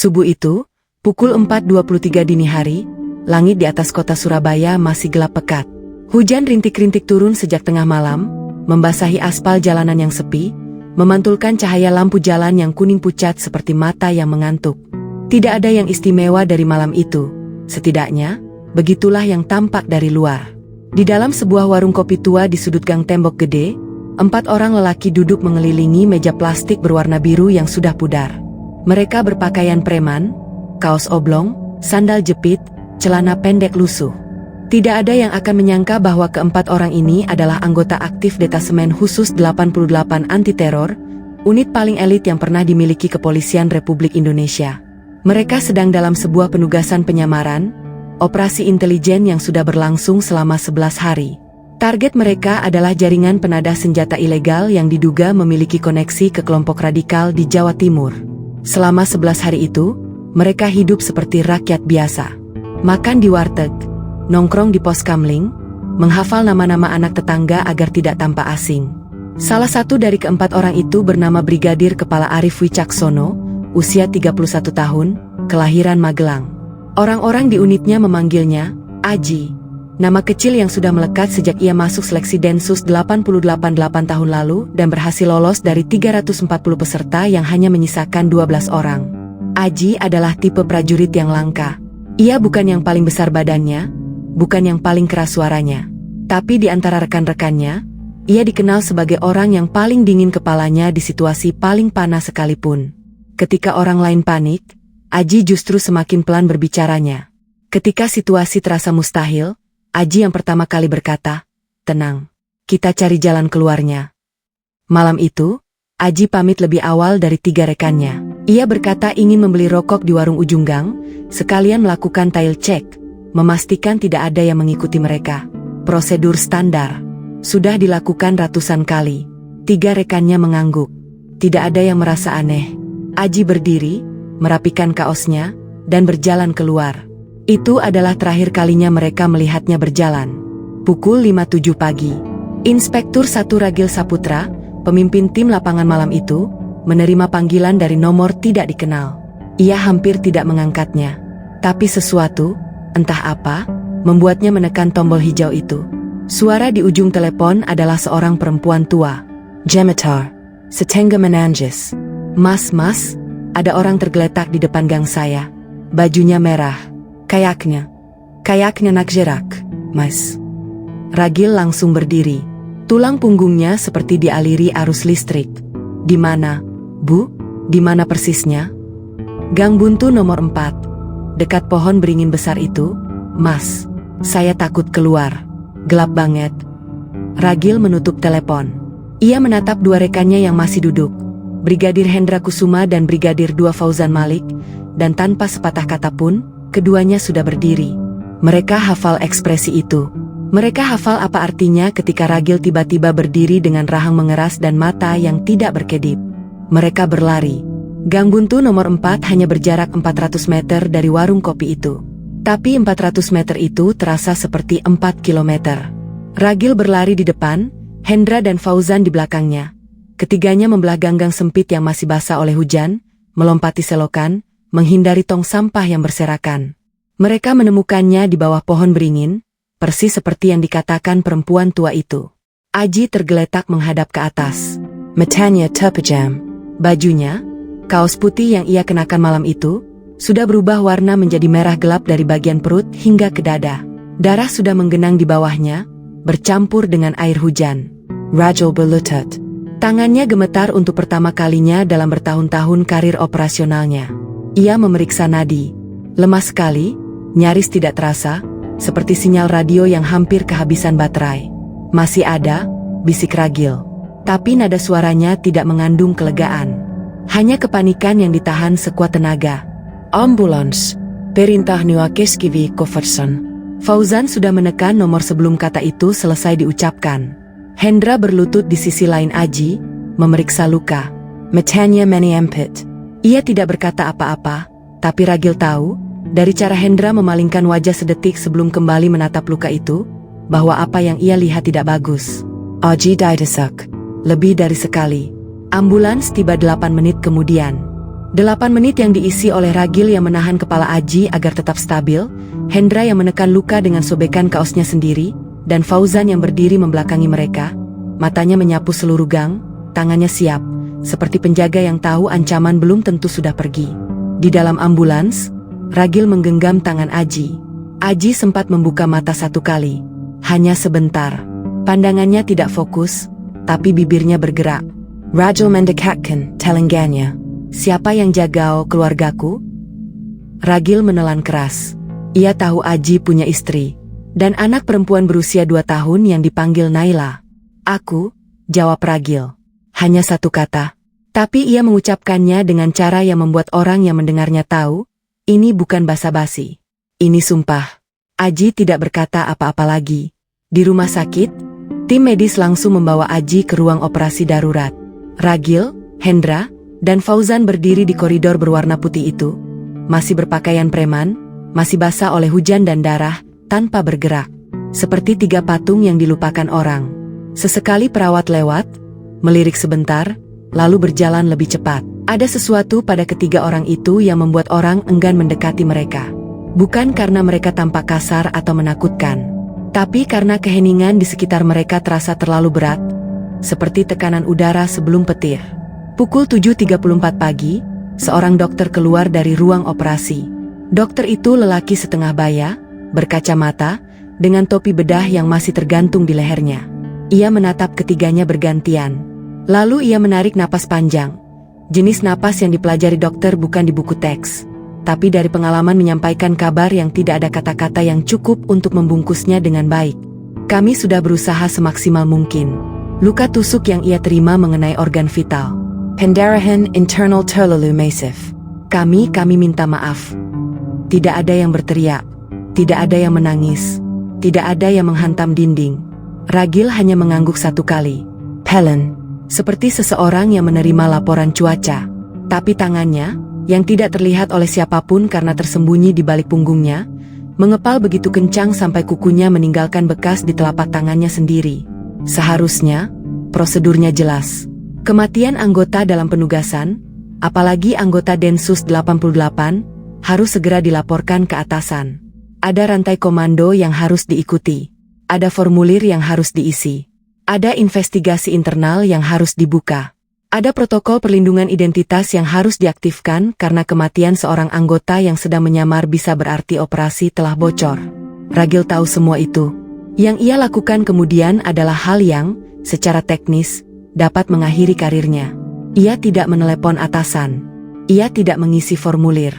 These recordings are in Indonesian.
Subuh itu, pukul 4.23 dini hari, langit di atas kota Surabaya masih gelap pekat. Hujan rintik-rintik turun sejak tengah malam, membasahi aspal jalanan yang sepi, memantulkan cahaya lampu jalan yang kuning pucat seperti mata yang mengantuk. Tidak ada yang istimewa dari malam itu, setidaknya, begitulah yang tampak dari luar. Di dalam sebuah warung kopi tua di sudut gang tembok gede, 4 orang lelaki duduk mengelilingi meja plastik berwarna biru yang sudah pudar. Mereka berpakaian preman, kaos oblong, sandal jepit, celana pendek lusuh. Tidak ada yang akan menyangka bahwa keempat orang ini adalah anggota aktif Detasemen Khusus 88 Anti Teror, unit paling elit yang pernah dimiliki Kepolisian Republik Indonesia. Mereka sedang dalam sebuah penugasan penyamaran, operasi intelijen yang sudah berlangsung selama 11 hari. Target mereka adalah jaringan penadah senjata ilegal yang diduga memiliki koneksi ke kelompok radikal di Jawa Timur. Selama 11 hari itu, mereka hidup seperti rakyat biasa. Makan di warteg, nongkrong di pos kamling, menghafal nama-nama anak tetangga agar tidak tampak asing. Salah satu dari keempat orang itu bernama Brigadir Kepala Arif Wicaksono, usia 31 tahun, kelahiran Magelang. Orang-orang di unitnya memanggilnya Aji, nama kecil yang sudah melekat sejak ia masuk seleksi Densus 888 tahun lalu dan berhasil lolos dari 340 peserta yang hanya menyisakan 12 orang. Aji adalah tipe prajurit yang langka. Ia bukan yang paling besar badannya, bukan yang paling keras suaranya. Tapi di antara rekan-rekannya, ia dikenal sebagai orang yang paling dingin kepalanya di situasi paling panas sekalipun. Ketika orang lain panik, Aji justru semakin pelan berbicaranya. Ketika situasi terasa mustahil, Aji yang pertama kali berkata, "Tenang, kita cari jalan keluarnya." Malam itu, Aji pamit lebih awal dari 3 rekannya. Ia berkata ingin membeli rokok di warung ujung gang, sekalian melakukan tile check, memastikan tidak ada yang mengikuti mereka. Prosedur standar. Sudah dilakukan ratusan kali. 3 rekannya mengangguk. Tidak ada yang merasa aneh. Aji berdiri, merapikan kaosnya, dan berjalan keluar. Itu adalah terakhir kalinya mereka melihatnya berjalan. Pukul 5.07 pagi. Inspektur 1 Ragil Saputra, pemimpin tim lapangan malam itu, menerima panggilan dari nomor tidak dikenal. Ia hampir tidak mengangkatnya. Tapi sesuatu, entah apa, membuatnya menekan tombol hijau itu. Suara di ujung telepon adalah seorang perempuan tua. "Jemitar, setengah menanjis." Mas, ada orang tergeletak di depan gang saya. Bajunya merah. Kayaknya nak jerak, mas. Ragil langsung berdiri. Tulang punggungnya seperti dialiri arus listrik. "Di mana, Bu? Di mana persisnya?" "Gang buntu nomor 4. Dekat pohon beringin besar itu, Mas. Saya takut keluar. Gelap banget." Ragil menutup telepon. Ia menatap 2 rekannya yang masih duduk, Brigadir Hendra Kusuma dan Brigadir 2 Fauzan Malik, dan tanpa sepatah kata pun, keduanya sudah berdiri. Mereka hafal ekspresi itu. Mereka hafal apa artinya ketika Ragil tiba-tiba berdiri dengan rahang mengeras dan mata yang tidak berkedip. Mereka berlari. Gang buntu nomor 4 hanya berjarak 400 meter dari warung kopi itu. Tapi 400 meter itu terasa seperti 4 kilometer. Ragil berlari di depan, Hendra dan Fauzan di belakangnya. Ketiganya membelah ganggang sempit yang masih basah oleh hujan, melompati selokan, menghindari tong sampah yang berserakan. Mereka menemukannya di bawah pohon beringin, persis seperti yang dikatakan perempuan tua itu. Aji tergeletak menghadap ke atas. Matanya terpejam. Bajunya, kaos putih yang ia kenakan malam itu, sudah berubah warna menjadi merah gelap dari bagian perut hingga ke dada. Darah sudah menggenang di bawahnya, bercampur dengan air hujan. Ragil berlutut. Tangannya gemetar untuk pertama kalinya dalam bertahun-tahun karir operasionalnya. Ia memeriksa nadi. Lemah sekali, nyaris tidak terasa, seperti sinyal radio yang hampir kehabisan baterai. "Masih ada," bisik Ragil. Tapi nada suaranya tidak mengandung kelegaan. Hanya kepanikan yang ditahan sekuat tenaga. "Ambulans, perintah Niwakeskivi Koferson." Fauzan sudah menekan nomor sebelum kata itu selesai diucapkan. Hendra berlutut di sisi lain Aji, memeriksa luka. "Matanya meniempit." Ia tidak berkata apa-apa, tapi Ragil tahu, dari cara Hendra memalingkan wajah sedetik sebelum kembali menatap luka itu, bahwa apa yang ia lihat tidak bagus. "Aji didesak." Lebih dari sekali. Ambulans tiba 8 menit kemudian. 8 menit yang diisi oleh Ragil yang menahan kepala Aji agar tetap stabil, Hendra yang menekan luka dengan sobekan kaosnya sendiri, dan Fauzan yang berdiri membelakangi mereka. Matanya menyapu seluruh gang, tangannya siap, seperti penjaga yang tahu ancaman belum tentu sudah pergi. Di dalam ambulans, Ragil menggenggam tangan Aji. Aji sempat membuka mata satu kali. Hanya sebentar. Pandangannya tidak fokus, tapi bibirnya bergerak. Ragil mendekatkan telingganya. Siapa yang jaga keluargaku? Ragil menelan keras. Ia tahu Aji punya istri dan anak perempuan berusia 2 tahun yang dipanggil Naila. Aku, jawab Ragil. Hanya satu kata. Tapi ia mengucapkannya dengan cara yang membuat orang yang mendengarnya tahu, ini bukan basa-basi. Ini sumpah. Aji tidak berkata apa-apa lagi. Di rumah sakit, tim medis langsung membawa Aji ke ruang operasi darurat. Ragil, Hendra, dan Fauzan berdiri di koridor berwarna putih itu. Masih berpakaian preman, masih basah oleh hujan dan darah, tanpa bergerak. Seperti 3 patung yang dilupakan orang. Sesekali perawat lewat, melirik sebentar, lalu berjalan lebih cepat. Ada sesuatu pada ketiga orang itu yang membuat orang enggan mendekati mereka. Bukan karena mereka tampak kasar atau menakutkan, tapi karena keheningan di sekitar mereka terasa terlalu berat, seperti tekanan udara sebelum petir. Pukul 7.34 pagi, seorang dokter keluar dari ruang operasi. Dokter itu lelaki setengah baya, berkacamata, dengan topi bedah yang masih tergantung di lehernya. Ia menatap ketiganya bergantian. Lalu ia menarik napas panjang. Jenis napas yang dipelajari dokter bukan di buku teks, tapi dari pengalaman menyampaikan kabar yang tidak ada kata-kata yang cukup untuk membungkusnya dengan baik. Kami sudah berusaha semaksimal mungkin. Luka tusuk yang ia terima mengenai organ vital. Pendarahan internal terlalu masif. Kami minta maaf. Tidak ada yang berteriak. Tidak ada yang menangis. Tidak ada yang menghantam dinding. Ragil hanya mengangguk satu kali. Helen. Seperti seseorang yang menerima laporan cuaca. Tapi tangannya, yang tidak terlihat oleh siapapun karena tersembunyi di balik punggungnya, mengepal begitu kencang sampai kukunya meninggalkan bekas di telapak tangannya sendiri. Seharusnya, prosedurnya jelas. Kematian anggota dalam penugasan, apalagi anggota Densus 88, harus segera dilaporkan ke atasan. Ada rantai komando yang harus diikuti. Ada formulir yang harus diisi. Ada investigasi internal yang harus dibuka. Ada protokol perlindungan identitas yang harus diaktifkan karena kematian seorang anggota yang sedang menyamar bisa berarti operasi telah bocor. Ragil tahu semua itu. Yang ia lakukan kemudian adalah hal yang, secara teknis, dapat mengakhiri karirnya. Ia tidak menelepon atasan. Ia tidak mengisi formulir.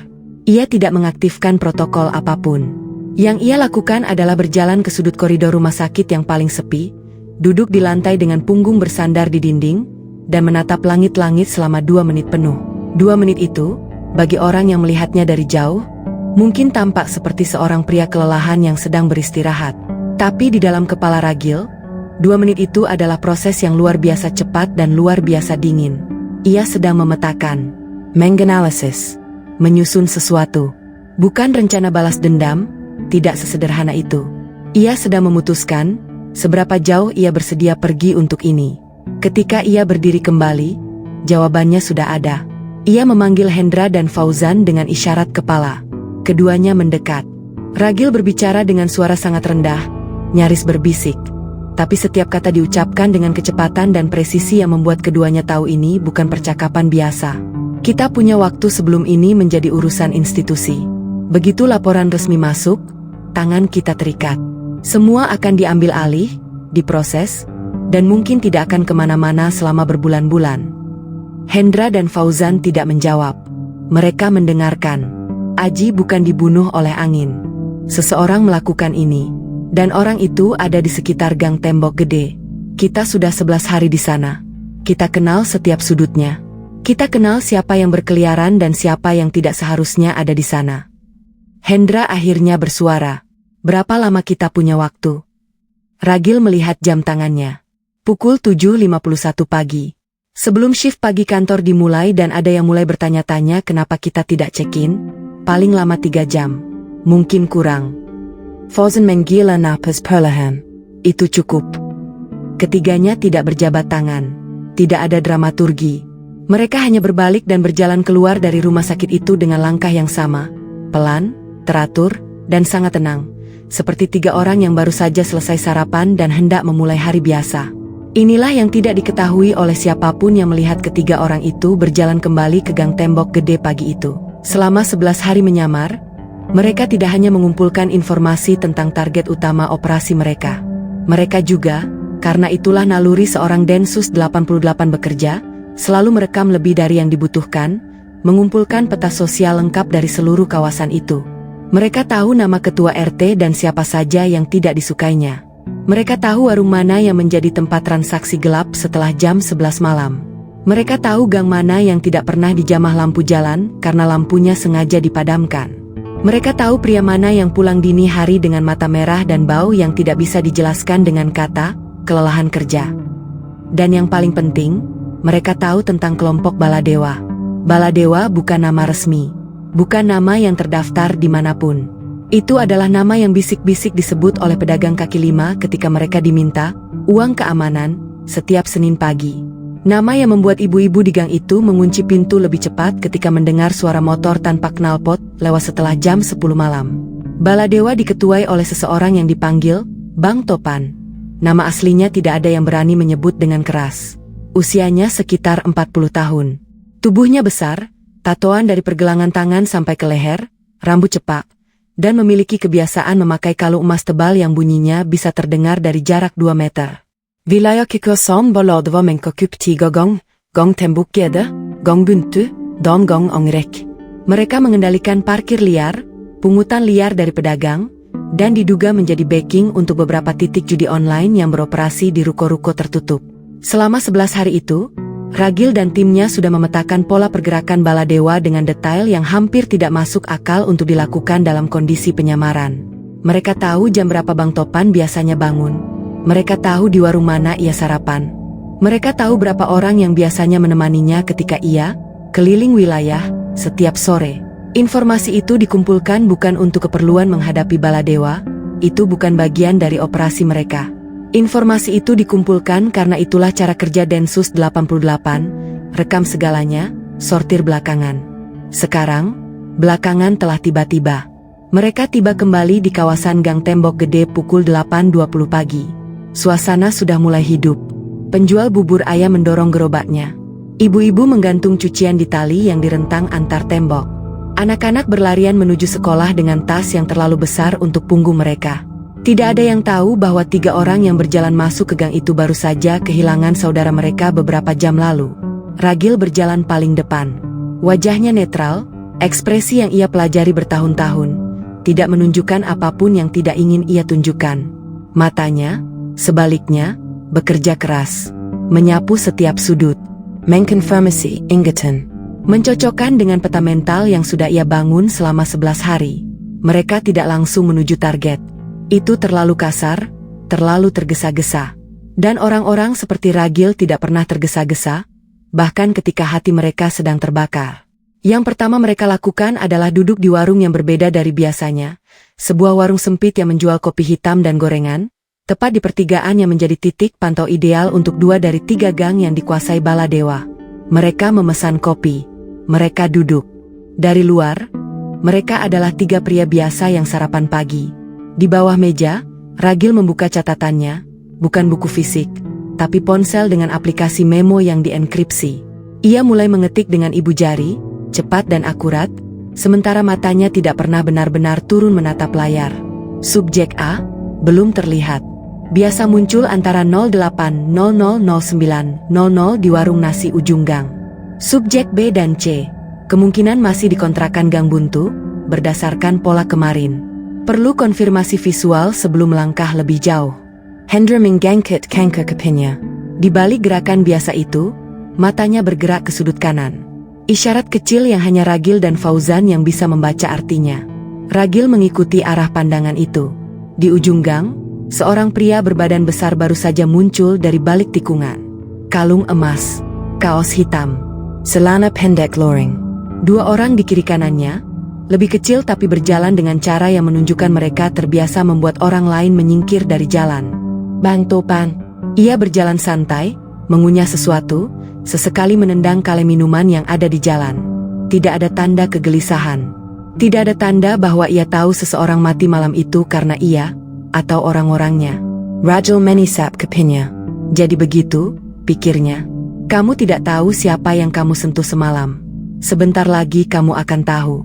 Ia tidak mengaktifkan protokol apapun. Yang ia lakukan adalah berjalan ke sudut koridor rumah sakit yang paling sepi, duduk di lantai dengan punggung bersandar di dinding, dan menatap langit-langit selama 2 menit penuh. 2 menit itu, bagi orang yang melihatnya dari jauh, mungkin tampak seperti seorang pria kelelahan yang sedang beristirahat. Tapi di dalam kepala Ragil, 2 menit itu adalah proses yang luar biasa cepat dan luar biasa dingin. Ia sedang memetakan, menganalisis, menyusun sesuatu. Bukan rencana balas dendam, tidak sesederhana itu. Ia sedang memutuskan, seberapa jauh ia bersedia pergi untuk ini. Ketika ia berdiri kembali, jawabannya sudah ada. Ia memanggil Hendra dan Fauzan dengan isyarat kepala. Keduanya mendekat. Ragil berbicara dengan suara sangat rendah, nyaris berbisik. Tapi setiap kata diucapkan dengan kecepatan dan presisi yang membuat keduanya tahu ini bukan percakapan biasa. Kita punya waktu sebelum ini menjadi urusan institusi. Begitu laporan resmi masuk, tangan kita terikat. Semua akan diambil alih, diproses, dan mungkin tidak akan kemana-mana selama berbulan-bulan. Hendra dan Fauzan tidak menjawab. Mereka mendengarkan. Aji bukan dibunuh oleh angin. Seseorang melakukan ini. Dan orang itu ada di sekitar gang tembok gede. Kita sudah 11 hari di sana. Kita kenal setiap sudutnya. Kita kenal siapa yang berkeliaran dan siapa yang tidak seharusnya ada di sana. Hendra akhirnya bersuara. Berapa lama kita punya waktu? Ragil melihat jam tangannya. Pukul 7.51 pagi. Sebelum shift pagi kantor dimulai dan ada yang mulai bertanya-tanya kenapa kita tidak check-in, paling lama 3 jam. Mungkin kurang. Fauzan menggila napas perlahan. Itu cukup. Ketiganya tidak berjabat tangan. Tidak ada dramaturgi. Mereka hanya berbalik dan berjalan keluar dari rumah sakit itu dengan langkah yang sama, pelan, teratur, dan sangat tenang, seperti 3 orang yang baru saja selesai sarapan dan hendak memulai hari biasa. Inilah yang tidak diketahui oleh siapapun yang melihat ketiga orang itu berjalan kembali ke gang tembok gede pagi itu. Selama 11 hari menyamar, mereka tidak hanya mengumpulkan informasi tentang target utama operasi mereka. Mereka juga, karena itulah naluri seorang Densus 88 bekerja, selalu merekam lebih dari yang dibutuhkan, mengumpulkan peta sosial lengkap dari seluruh kawasan itu. Mereka tahu nama ketua RT dan siapa saja yang tidak disukainya. Mereka tahu warung mana yang menjadi tempat transaksi gelap setelah jam 11 malam. Mereka tahu gang mana yang tidak pernah dijamah lampu jalan karena lampunya sengaja dipadamkan. Mereka tahu pria mana yang pulang dini hari dengan mata merah dan bau yang tidak bisa dijelaskan dengan kata, kelelahan kerja. Dan yang paling penting, mereka tahu tentang kelompok Baladewa. Baladewa bukan nama resmi, bukan nama yang terdaftar dimanapun. Itu adalah nama yang bisik-bisik disebut oleh pedagang kaki lima ketika mereka diminta uang keamanan setiap Senin pagi. Nama yang membuat ibu-ibu di gang itu mengunci pintu lebih cepat ketika mendengar suara motor tanpa knalpot lewat setelah jam 10 malam. Baladewa diketuai oleh seseorang yang dipanggil Bang Topan. Nama aslinya tidak ada yang berani menyebut dengan keras. Usianya sekitar 40 tahun. Tubuhnya besar, tatoan dari pergelangan tangan sampai ke leher, rambut cepak, dan memiliki kebiasaan memakai kalung emas tebal yang bunyinya bisa terdengar dari jarak 2 meter. Wilayah Kikosan Baladeva Menkakup 3 gang tembok gede, gang buntu, dan gang angrek. Mereka mengendalikan parkir liar, pungutan liar dari pedagang, dan diduga menjadi backing untuk beberapa titik judi online yang beroperasi di ruko-ruko tertutup. Selama 11 hari itu, Ragil dan timnya sudah memetakan pola pergerakan Baladewa dengan detail yang hampir tidak masuk akal untuk dilakukan dalam kondisi penyamaran. Mereka tahu jam berapa Bang Topan biasanya bangun. Mereka tahu di warung mana ia sarapan. Mereka tahu berapa orang yang biasanya menemaninya ketika ia keliling wilayah setiap sore. Informasi itu dikumpulkan bukan untuk keperluan menghadapi Baladewa, itu bukan bagian dari operasi mereka. Informasi itu dikumpulkan karena itulah cara kerja Densus 88, rekam segalanya, sortir belakangan. Sekarang, belakangan telah tiba-tiba. Mereka tiba kembali di kawasan gang tembok gede pukul 8.20 pagi. Suasana sudah mulai hidup. Penjual bubur ayam mendorong gerobaknya. Ibu-ibu menggantung cucian di tali yang direntang antar tembok. Anak-anak berlarian menuju sekolah dengan tas yang terlalu besar untuk punggung mereka. Tidak ada yang tahu bahwa 3 orang yang berjalan masuk ke gang itu baru saja kehilangan saudara mereka beberapa jam lalu. Ragil berjalan paling depan. Wajahnya netral, ekspresi yang ia pelajari bertahun-tahun, tidak menunjukkan apapun yang tidak ingin ia tunjukkan. Matanya, sebaliknya, bekerja keras, menyapu setiap sudut. Mengkonfirmasi ingatan, mencocokkan dengan peta mental yang sudah ia bangun selama 11 hari. Mereka tidak langsung menuju target. Itu terlalu kasar, terlalu tergesa-gesa. Dan orang-orang seperti Ragil tidak pernah tergesa-gesa, bahkan ketika hati mereka sedang terbakar. Yang pertama mereka lakukan adalah duduk di warung yang berbeda dari biasanya, sebuah warung sempit yang menjual kopi hitam dan gorengan, tepat di pertigaan yang menjadi titik pantau ideal untuk 2 dari 3 gang yang dikuasai Baladewa. Mereka memesan kopi. Mereka duduk. Dari luar, mereka adalah 3 pria biasa yang sarapan pagi. Di bawah meja, Ragil membuka catatannya, bukan buku fisik, tapi ponsel dengan aplikasi memo yang dienkripsi. Ia mulai mengetik dengan ibu jari, cepat dan akurat, sementara matanya tidak pernah benar-benar turun menatap layar. Subjek A, belum terlihat. Biasa muncul antara 08.0009.00 di warung nasi ujung gang. Subjek B dan C, kemungkinan masih dikontrakan gang buntu, berdasarkan pola kemarin. Perlu konfirmasi visual sebelum melangkah lebih jauh. Hendra menggangkit kanker kepinya. Di balik gerakan biasa itu, matanya bergerak ke sudut kanan. Isyarat kecil yang hanya Ragil dan Fauzan yang bisa membaca artinya. Ragil mengikuti arah pandangan itu. Di ujung gang, seorang pria berbadan besar baru saja muncul dari balik tikungan. Kalung emas, kaos hitam, celana pendek loring. 2 orang di kiri kanannya, lebih kecil tapi berjalan dengan cara yang menunjukkan mereka terbiasa membuat orang lain menyingkir dari jalan. Bang Topan. Ia berjalan santai, mengunyah sesuatu, sesekali menendang kaleng minuman yang ada di jalan. Tidak ada tanda kegelisahan. Tidak ada tanda bahwa ia tahu seseorang mati malam itu karena ia, atau orang-orangnya. Rajul menisap kepingnya. Jadi begitu, pikirnya. Kamu tidak tahu siapa yang kamu sentuh semalam. Sebentar lagi kamu akan tahu.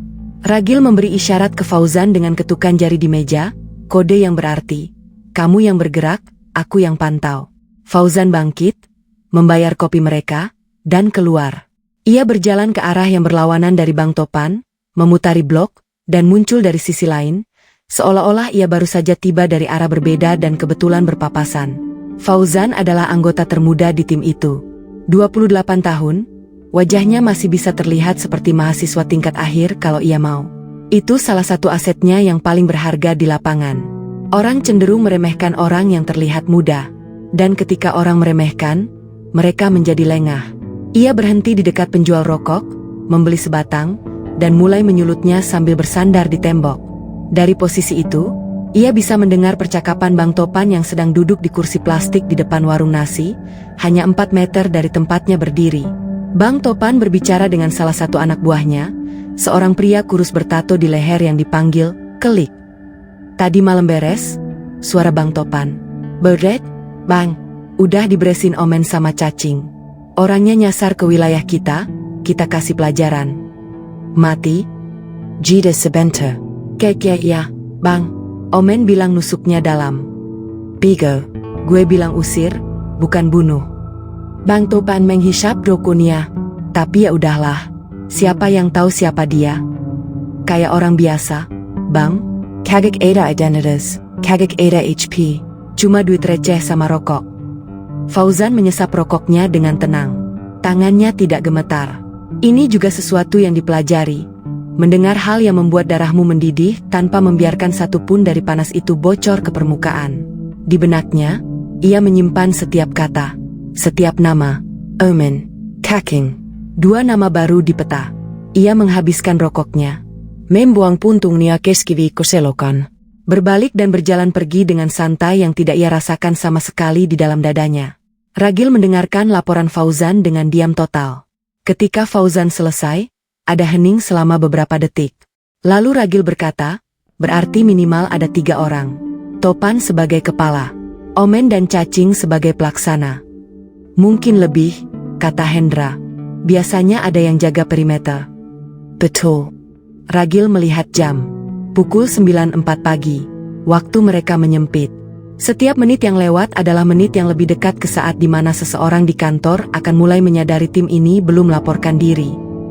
Ragil memberi isyarat ke Fauzan dengan ketukan jari di meja, kode yang berarti, kamu yang bergerak, aku yang pantau. Fauzan bangkit, membayar kopi mereka, dan keluar. Ia berjalan ke arah yang berlawanan dari Bang Topan, memutari blok, dan muncul dari sisi lain, seolah-olah ia baru saja tiba dari arah berbeda dan kebetulan berpapasan. Fauzan adalah anggota termuda di tim itu. 28 tahun, wajahnya masih bisa terlihat seperti mahasiswa tingkat akhir kalau ia mau. Itu salah satu asetnya yang paling berharga di lapangan. Orang cenderung meremehkan orang yang terlihat muda. Dan ketika orang meremehkan, mereka menjadi lengah. Ia berhenti di dekat penjual rokok, membeli sebatang, dan mulai menyulutnya sambil bersandar di tembok. Dari posisi itu, ia bisa mendengar percakapan Bang Topan yang sedang duduk di kursi plastik di depan warung nasi, hanya 4 meter dari tempatnya berdiri. Bang Topan berbicara dengan salah satu anak buahnya, seorang pria kurus bertato di leher yang dipanggil Kelik. Tadi malam beres? Suara Bang Topan. Beres, Bang. Udah diberesin Omen sama Cacing. Orangnya nyasar ke wilayah kita kasih pelajaran. Mati? Jida sebentar. Kek ya, Bang. Omen bilang nusuknya dalam. Pigo, gue bilang usir, bukan bunuh. Bang Topan menghisap rokoknya. Tapi ya udahlah. Siapa yang tahu siapa dia? Kayak orang biasa, Bang. Kagak ada identitas, kagak ada HP. Cuma duit receh sama rokok. Fauzan menyesap rokoknya dengan tenang. Tangannya tidak gemetar. Ini juga sesuatu yang dipelajari. Mendengar hal yang membuat darahmu mendidih tanpa membiarkan satupun dari panas itu bocor ke permukaan. Di benaknya, ia menyimpan setiap kata, setiap nama. Omen, Kaking. 2 nama baru di peta. Ia menghabiskan rokoknya. Membuang puntung nia keskivi koselokan. Berbalik dan berjalan pergi dengan santai yang tidak ia rasakan sama sekali di dalam dadanya. Ragil mendengarkan laporan Fauzan dengan diam total. Ketika Fauzan selesai, ada hening selama beberapa detik. Lalu Ragil berkata, berarti minimal ada 3 orang. Topan sebagai kepala, Omen dan Cacing sebagai pelaksana. Mungkin lebih, kata Hendra. Biasanya ada yang jaga perimeter. Betul. Ragil melihat jam. Pukul 9.04 pagi. Waktu mereka menyempit. Setiap menit yang lewat adalah menit yang lebih dekat ke saat di mana seseorang di kantor akan mulai menyadari tim ini belum melaporkan diri.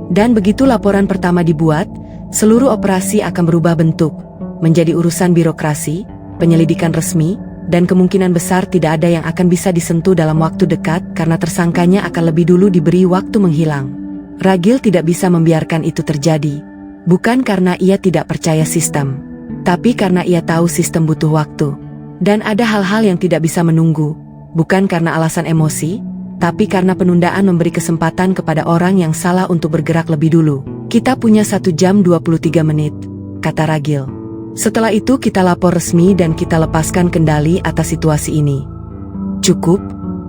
Dan begitu laporan pertama dibuat, seluruh operasi akan berubah bentuk, menjadi urusan birokrasi, penyelidikan resmi, dan kemungkinan besar tidak ada yang akan bisa disentuh dalam waktu dekat karena tersangkanya akan lebih dulu diberi waktu menghilang. Ragil tidak bisa membiarkan itu terjadi. Bukan karena ia tidak percaya sistem, tapi karena ia tahu sistem butuh waktu. Dan ada hal-hal yang tidak bisa menunggu, bukan karena alasan emosi, tapi karena penundaan memberi kesempatan kepada orang yang salah untuk bergerak lebih dulu. Kita punya 1 jam 23 menit, kata Ragil. Setelah itu kita lapor resmi dan kita lepaskan kendali atas situasi ini. Cukup,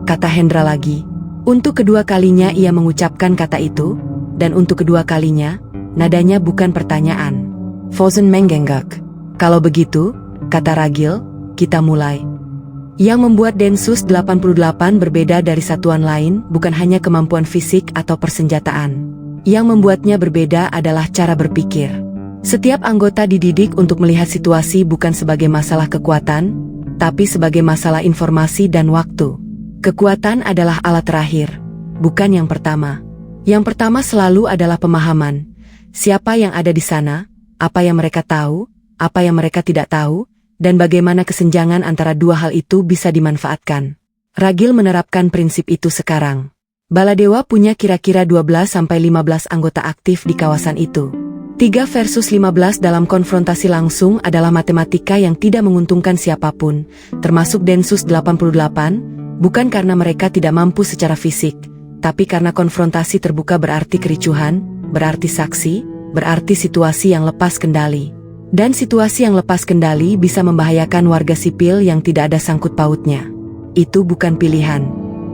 kata Hendra lagi. Untuk kedua kalinya ia mengucapkan kata itu, dan untuk kedua kalinya, nadanya bukan pertanyaan. Fauzan mengenggak. Kalau begitu, kata Ragil, kita mulai. Yang membuat Densus 88 berbeda dari satuan lain bukan hanya kemampuan fisik atau persenjataan. Yang membuatnya berbeda adalah cara berpikir. Setiap anggota dididik untuk melihat situasi bukan sebagai masalah kekuatan, tapi sebagai masalah informasi dan waktu. Kekuatan adalah alat terakhir, bukan yang pertama. Yang pertama selalu adalah pemahaman. Siapa yang ada di sana, apa yang mereka tahu, apa yang mereka tidak tahu, dan bagaimana kesenjangan antara dua hal itu bisa dimanfaatkan. Ragil menerapkan prinsip itu sekarang. Baladewa punya kira-kira 12-15 anggota aktif di kawasan itu. 3 versus 15 dalam konfrontasi langsung adalah matematika yang tidak menguntungkan siapapun, termasuk Densus 88, bukan karena mereka tidak mampu secara fisik, tapi karena konfrontasi terbuka berarti kericuhan, berarti saksi, berarti situasi yang lepas kendali. Dan situasi yang lepas kendali bisa membahayakan warga sipil yang tidak ada sangkut pautnya. Itu bukan pilihan.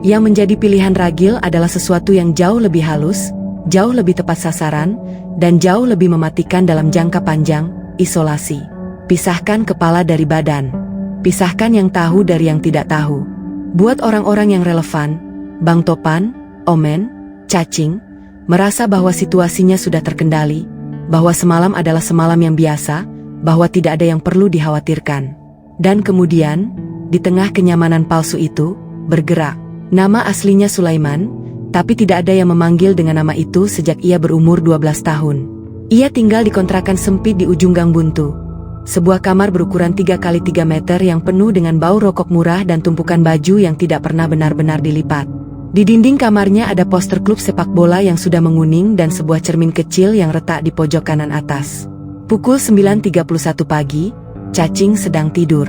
Yang menjadi pilihan Ragil adalah sesuatu yang jauh lebih halus, jauh lebih tepat sasaran, dan jauh lebih mematikan dalam jangka panjang: isolasi. Pisahkan kepala dari badan. Pisahkan yang tahu dari yang tidak tahu. Buat orang-orang yang relevan, Bang Topan, Omen, Cacing, merasa bahwa situasinya sudah terkendali, bahwa semalam adalah semalam yang biasa, bahwa tidak ada yang perlu dikhawatirkan. Dan kemudian, di tengah kenyamanan palsu itu, bergerak. Nama aslinya Sulaiman, tapi tidak ada yang memanggil dengan nama itu sejak ia berumur 12 tahun. Ia tinggal di kontrakan sempit di ujung Gang Buntu. Sebuah kamar berukuran 3 kali 3 meter yang penuh dengan bau rokok murah dan tumpukan baju yang tidak pernah benar-benar dilipat. Di dinding kamarnya ada poster klub sepak bola yang sudah menguning dan sebuah cermin kecil yang retak di pojok kanan atas. Pukul 9.31 pagi, Cacing sedang tidur.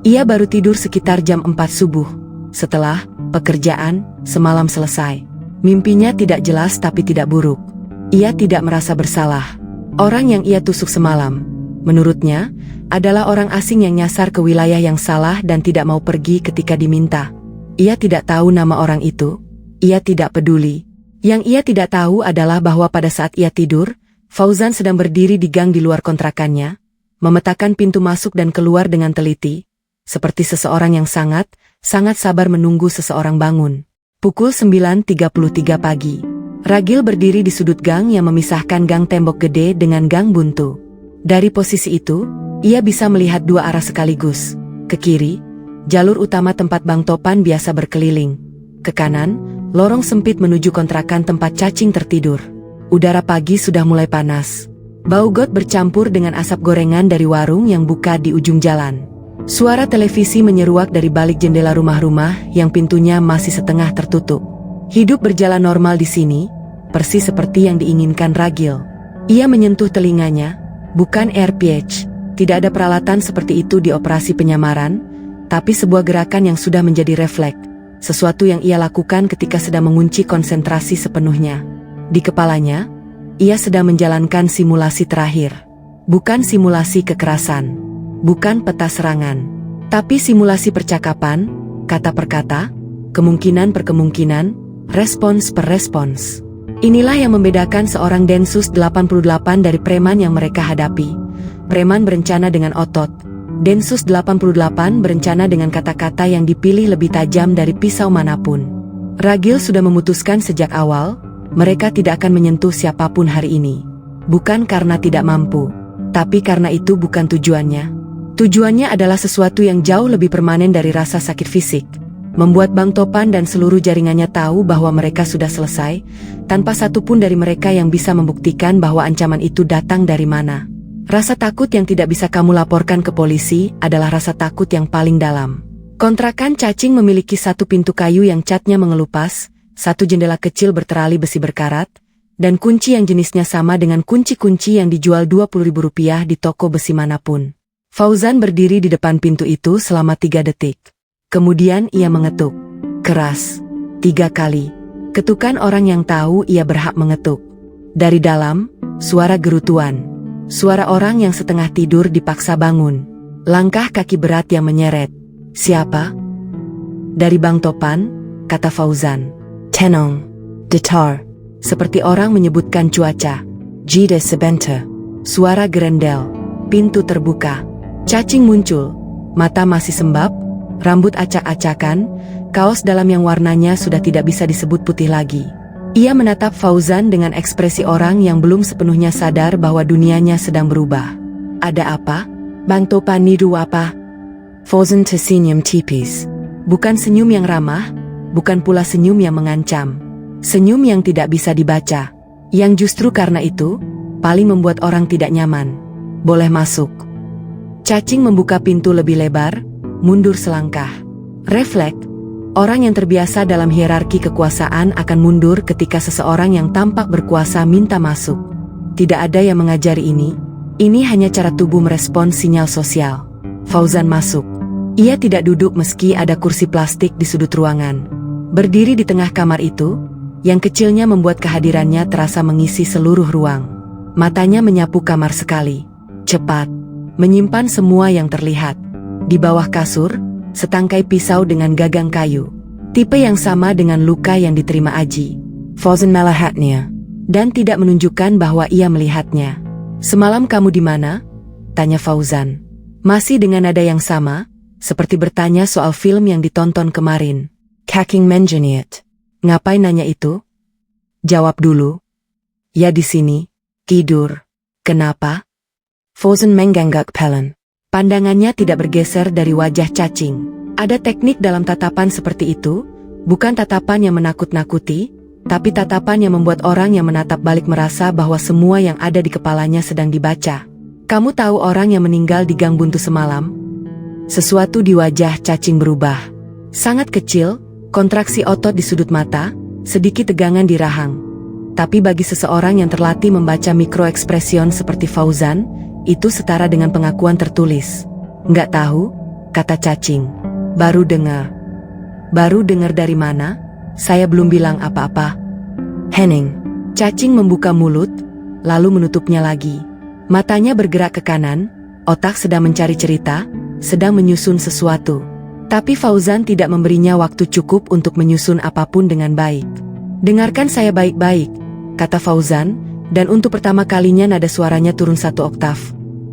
Ia baru tidur sekitar jam 4 subuh. Setelah pekerjaan semalam selesai. Mimpinya tidak jelas tapi tidak buruk. Ia tidak merasa bersalah. Orang yang ia tusuk semalam, menurutnya, adalah orang asing yang nyasar ke wilayah yang salah dan tidak mau pergi ketika diminta. Ia tidak tahu nama orang itu. Ia tidak peduli. Yang ia tidak tahu adalah bahwa pada saat ia tidur, Fauzan sedang berdiri di gang di luar kontrakannya, memetakan pintu masuk dan keluar dengan teliti, seperti seseorang yang sangat sabar menunggu seseorang bangun. Pukul 9.33 pagi. Ragil berdiri di sudut gang yang memisahkan gang tembok gede dengan Gang Buntu. Dari posisi itu, ia bisa melihat dua arah sekaligus. Ke kiri, jalur utama tempat Bang Topan biasa berkeliling. Ke kanan, lorong sempit menuju kontrakan tempat Cacing tertidur. Udara pagi sudah mulai panas. Bau got bercampur dengan asap gorengan dari warung yang buka di ujung jalan. Suara televisi menyeruak dari balik jendela rumah-rumah yang pintunya masih setengah tertutup. Hidup berjalan normal di sini, persis seperti yang diinginkan Ragil. Ia menyentuh telinganya. Bukan AirPH, tidak ada peralatan seperti itu di operasi penyamaran, tapi sebuah gerakan yang sudah menjadi refleks, sesuatu yang ia lakukan ketika sedang mengunci konsentrasi sepenuhnya. Di kepalanya, ia sedang menjalankan simulasi terakhir. Bukan simulasi kekerasan, bukan peta serangan, tapi simulasi percakapan, kata per kata, kemungkinan per kemungkinan, respons per respons. Inilah yang membedakan seorang Densus 88 dari preman yang mereka hadapi. Preman berencana dengan otot. Densus 88 berencana dengan kata-kata yang dipilih lebih tajam dari pisau manapun. Ragil sudah memutuskan sejak awal, mereka tidak akan menyentuh siapapun hari ini. Bukan karena tidak mampu, tapi karena itu bukan tujuannya. Tujuannya adalah sesuatu yang jauh lebih permanen dari rasa sakit fisik. Membuat Bang Topan dan seluruh jaringannya tahu bahwa mereka sudah selesai, tanpa satupun dari mereka yang bisa membuktikan bahwa ancaman itu datang dari mana. Rasa takut yang tidak bisa kamu laporkan ke polisi adalah rasa takut yang paling dalam. Kontrakan Cacing memiliki satu pintu kayu yang catnya mengelupas, satu jendela kecil berterali besi berkarat, dan kunci yang jenisnya sama dengan kunci-kunci yang dijual Rp20.000 di toko besi manapun. Fauzan berdiri di depan pintu itu selama 3 detik. Kemudian ia mengetuk. Keras. 3 kali. Ketukan orang yang tahu ia berhak mengetuk. Dari dalam, suara gerutuan. Suara orang yang setengah tidur dipaksa bangun. Langkah kaki berat yang menyeret. Siapa? Dari Bang Topan, kata Fauzan. Tenong. Detar. Seperti orang menyebutkan cuaca. Jide sebentar. Suara gerendel. Pintu terbuka. Cacing muncul. Mata masih sembab. Rambut acak-acakan, kaos dalam yang warnanya sudah tidak bisa disebut putih lagi. Ia menatap Fauzan dengan ekspresi orang yang belum sepenuhnya sadar bahwa dunianya sedang berubah. Ada apa? Bang Topan niru apa? Fauzan tersenyum tipis. Bukan senyum yang ramah, bukan pula senyum yang mengancam. Senyum yang tidak bisa dibaca. Yang justru karena itu, paling membuat orang tidak nyaman. Boleh masuk. Cacing membuka pintu lebih lebar, mundur selangkah. Refleks, orang yang terbiasa dalam hierarki kekuasaan akan mundur ketika seseorang yang tampak berkuasa minta masuk. Tidak ada yang mengajari ini. Ini hanya cara tubuh merespons sinyal sosial. Fauzan masuk. Ia tidak duduk meski ada kursi plastik di sudut ruangan. Berdiri di tengah kamar itu, yang kecilnya membuat kehadirannya terasa mengisi seluruh ruang. Matanya menyapu kamar sekali. Cepat. Menyimpan semua yang terlihat. Di bawah kasur, setangkai pisau dengan gagang kayu. Tipe yang sama dengan luka yang diterima Aji. Fauzan melihatnya dan tidak menunjukkan bahwa ia melihatnya. "Semalam kamu di mana?" tanya Fauzan. Masih dengan nada yang sama, seperti bertanya soal film yang ditonton kemarin. "Kaking menjeniet." "Ngapain nanya itu?" "Jawab dulu." "Ya di sini, tidur." "Kenapa?" Fauzan mengangguk pelan. Pandangannya tidak bergeser dari wajah cacing. Ada teknik dalam tatapan seperti itu, bukan tatapan yang menakut-nakuti, tapi tatapan yang membuat orang yang menatap balik merasa bahwa semua yang ada di kepalanya sedang dibaca. "Kamu tahu orang yang meninggal di gang buntu semalam?" Sesuatu di wajah cacing berubah. Sangat kecil, kontraksi otot di sudut mata, sedikit tegangan di rahang. Tapi bagi seseorang yang terlatih membaca mikroekspresion seperti Fauzan, itu setara dengan pengakuan tertulis. "Nggak tahu," kata cacing. "Baru dengar." "Baru dengar dari mana?" "Saya belum bilang apa-apa." "Henning." Cacing membuka mulut, lalu menutupnya lagi. Matanya bergerak ke kanan, otak sedang mencari cerita, sedang menyusun sesuatu. Tapi Fauzan tidak memberinya waktu cukup untuk menyusun apapun dengan baik. "Dengarkan saya baik-baik," kata Fauzan, dan untuk pertama kalinya nada suaranya turun 1 oktav.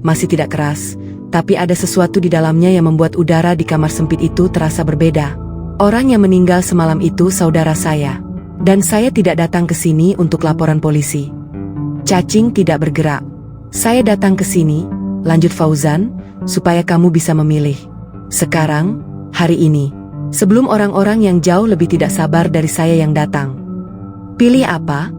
Masih tidak keras, tapi ada sesuatu di dalamnya yang membuat udara di kamar sempit itu terasa berbeda. "Orang yang meninggal semalam itu saudara saya. Dan saya tidak datang ke sini untuk laporan polisi." Cacing tidak bergerak. "Saya datang ke sini," lanjut Fauzan, "supaya kamu bisa memilih. Sekarang, hari ini. Sebelum orang-orang yang jauh lebih tidak sabar dari saya yang datang." "Pilih apa?"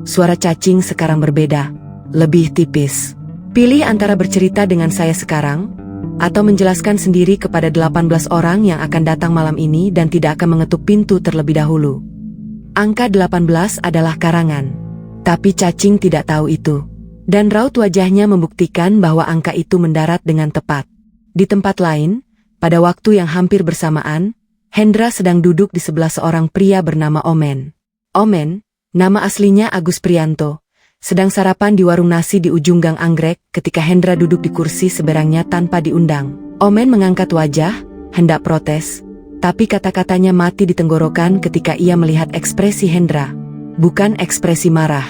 Suara cacing sekarang berbeda. Lebih tipis. "Pilih antara bercerita dengan saya sekarang, atau menjelaskan sendiri kepada 18 orang yang akan datang malam ini dan tidak akan mengetuk pintu terlebih dahulu." Angka 18 adalah karangan. Tapi cacing tidak tahu itu. Dan raut wajahnya membuktikan bahwa angka itu mendarat dengan tepat. Di tempat lain, pada waktu yang hampir bersamaan, Hendra sedang duduk di sebelah seorang pria bernama Omen. Omen, nama aslinya Agus Prianto, sedang sarapan di warung nasi di ujung gang anggrek ketika Hendra duduk di kursi seberangnya tanpa diundang. Omen mengangkat wajah, hendak protes, tapi kata-katanya mati di tenggorokan ketika ia melihat ekspresi Hendra. Bukan ekspresi marah,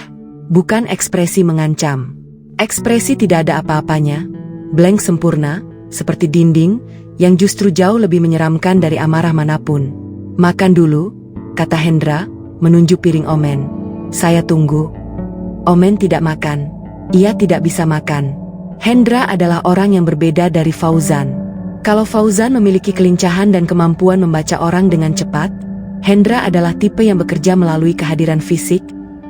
bukan ekspresi mengancam. Ekspresi tidak ada apa-apanya, blank sempurna, seperti dinding, yang justru jauh lebih menyeramkan dari amarah manapun. "Makan dulu," kata Hendra, menunjuk piring Omen. "Saya tunggu." Omen tidak makan. Ia tidak bisa makan. Hendra adalah orang yang berbeda dari Fauzan. Kalau Fauzan memiliki kelincahan dan kemampuan membaca orang dengan cepat, Hendra adalah tipe yang bekerja melalui kehadiran fisik,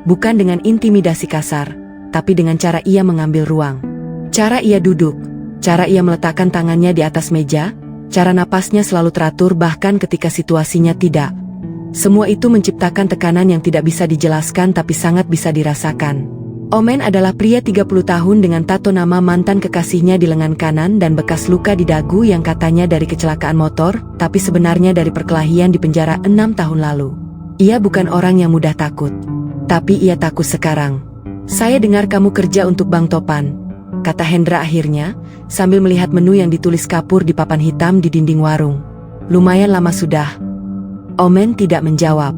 bukan dengan intimidasi kasar, tapi dengan cara ia mengambil ruang. Cara ia duduk, cara ia meletakkan tangannya di atas meja, cara napasnya selalu teratur bahkan ketika situasinya tidak. Semua itu menciptakan tekanan yang tidak bisa dijelaskan tapi sangat bisa dirasakan. Omen adalah pria 30 tahun dengan tato nama mantan kekasihnya di lengan kanan dan bekas luka di dagu yang katanya dari kecelakaan motor, tapi sebenarnya dari perkelahian di penjara 6 tahun lalu. Ia bukan orang yang mudah takut. Tapi ia takut sekarang. "Saya dengar kamu kerja untuk Bang Topan," kata Hendra akhirnya, sambil melihat menu yang ditulis kapur di papan hitam di dinding warung. "Lumayan lama sudah." Omen tidak menjawab.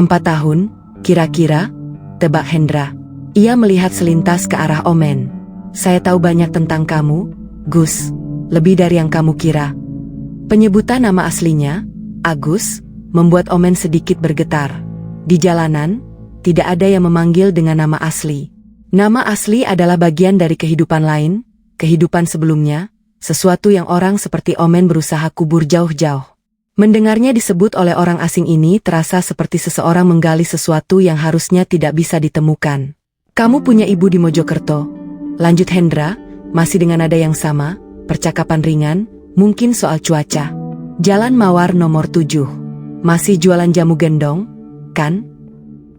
4 tahun, kira-kira, tebak Hendra. Ia melihat selintas ke arah Omen. "Saya tahu banyak tentang kamu, Gus. Lebih dari yang kamu kira." Penyebutan nama aslinya, Agus, membuat Omen sedikit bergetar. Di jalanan, tidak ada yang memanggil dengan nama asli. Nama asli adalah bagian dari kehidupan lain, kehidupan sebelumnya, sesuatu yang orang seperti Omen berusaha kubur jauh-jauh. Mendengarnya disebut oleh orang asing ini terasa seperti seseorang menggali sesuatu yang harusnya tidak bisa ditemukan. "Kamu punya ibu di Mojokerto," lanjut Hendra, masih dengan nada yang sama, percakapan ringan, mungkin soal cuaca. "Jalan Mawar nomor 7. Masih jualan jamu gendong, kan?"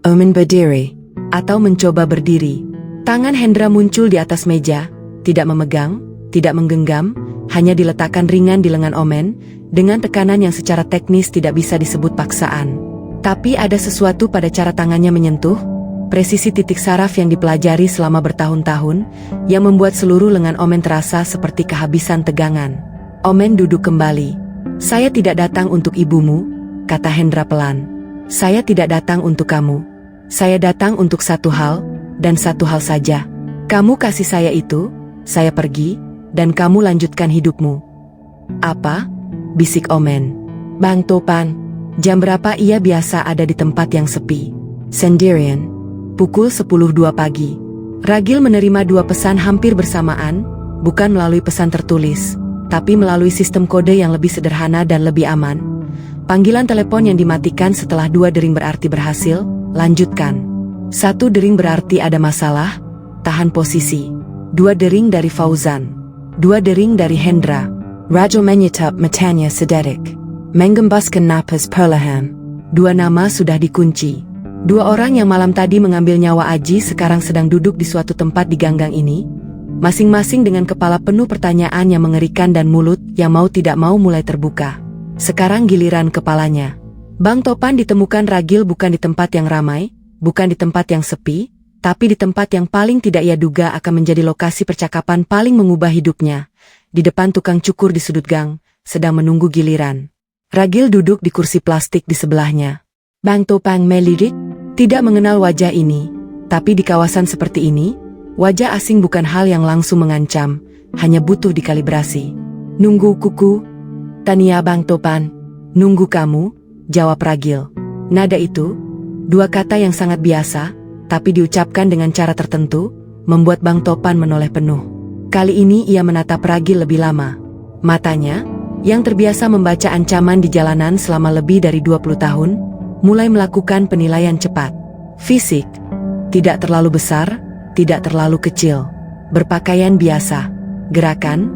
Omen berdiri, atau mencoba berdiri. Tangan Hendra muncul di atas meja, tidak memegang, tidak menggenggam, hanya diletakkan ringan di lengan Omen, dengan tekanan yang secara teknis tidak bisa disebut paksaan. Tapi ada sesuatu pada cara tangannya menyentuh, presisi titik saraf yang dipelajari selama bertahun-tahun, yang membuat seluruh lengan Omen terasa seperti kehabisan tegangan. Omen duduk kembali. "Saya tidak datang untuk ibumu," kata Hendra pelan. Saya tidak datang untuk kamu. Saya datang untuk satu hal, dan satu hal saja. Kamu kasih saya itu, saya pergi, dan kamu lanjutkan hidupmu. Apa? Bisik Omen. Bang Topan. Jam berapa ia biasa ada di tempat yang sepi? Sendirian. Pukul 10.02 pagi. Ragil menerima dua pesan hampir bersamaan, bukan melalui pesan tertulis, tapi melalui sistem kode yang lebih sederhana dan lebih aman. Panggilan telepon yang dimatikan setelah 2 dering berarti berhasil, lanjutkan. 1 dering berarti ada masalah, tahan posisi. 2 dering dari Fauzan. 2 dering dari Hendra. Rajo menyetap matanya sedetik. Menggembaskan napas perlahan. 2 nama sudah dikunci. 2 orang yang malam tadi mengambil nyawa Aji sekarang sedang duduk di suatu tempat di ganggang ini, masing-masing dengan kepala penuh pertanyaan yang mengerikan dan mulut yang mau tidak mau mulai terbuka. Sekarang giliran kepalanya. Bang Topan ditemukan Ragil bukan di tempat yang ramai, bukan di tempat yang sepi, tapi di tempat yang paling tidak ia duga akan menjadi lokasi percakapan paling mengubah hidupnya. Di depan tukang cukur di sudut gang, sedang menunggu giliran. Ragil duduk di kursi plastik di sebelahnya. Bang Topan melirik, tidak mengenal wajah ini, tapi di kawasan seperti ini, wajah asing bukan hal yang langsung mengancam, hanya butuh dikalibrasi. Nunggu kuku? Tania Bang Topan. Nunggu kamu, jawab Ragil. Nada itu, 2 kata yang sangat biasa, tapi diucapkan dengan cara tertentu, membuat Bang Topan menoleh penuh. Kali ini ia menatap Ragil lebih lama. Matanya, yang terbiasa membaca ancaman di jalanan selama lebih dari 20 tahun, mulai melakukan penilaian cepat. Fisik, tidak terlalu besar, tidak terlalu kecil. Berpakaian biasa. Gerakan,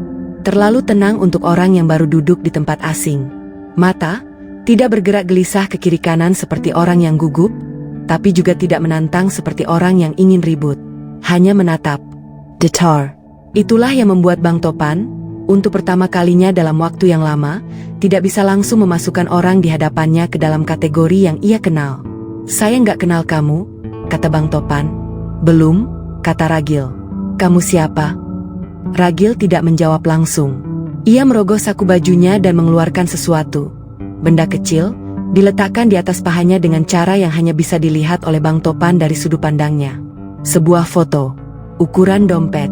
terlalu tenang untuk orang yang baru duduk di tempat asing. Mata, tidak bergerak gelisah ke kiri kanan seperti orang yang gugup, tapi juga tidak menantang seperti orang yang ingin ribut. Hanya menatap. Datar. Itulah yang membuat Bang Topan, untuk pertama kalinya dalam waktu yang lama, tidak bisa langsung memasukkan orang di hadapannya ke dalam kategori yang ia kenal. Saya nggak kenal kamu, kata Bang Topan. Belum, kata Ragil. Kamu siapa? Ragil tidak menjawab langsung. Ia merogoh saku bajunya dan mengeluarkan sesuatu. Benda kecil, diletakkan di atas pahanya dengan cara yang hanya bisa dilihat oleh Bang Topan dari sudut pandangnya. Sebuah foto. Ukuran dompet.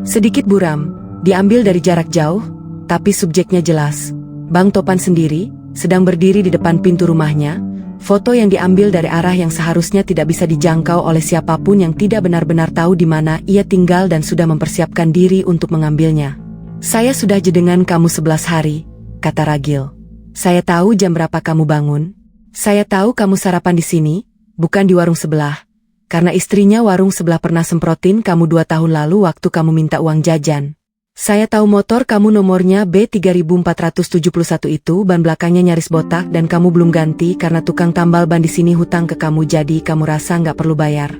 Sedikit buram, diambil dari jarak jauh, tapi subjeknya jelas. Bang Topan sendiri, sedang berdiri di depan pintu rumahnya. Foto yang diambil dari arah yang seharusnya tidak bisa dijangkau oleh siapapun yang tidak benar-benar tahu di mana ia tinggal dan sudah mempersiapkan diri untuk mengambilnya. Saya sudah jedengan kamu 11 hari, kata Ragil. Saya tahu jam berapa kamu bangun. Saya tahu kamu sarapan di sini, bukan di warung sebelah. Karena istrinya warung sebelah pernah semprotin kamu 2 tahun lalu waktu kamu minta uang jajan. Saya tahu motor kamu nomornya B3471 itu ban belakangnya nyaris botak dan kamu belum ganti karena tukang tambal ban di sini hutang ke kamu jadi kamu rasa nggak perlu bayar.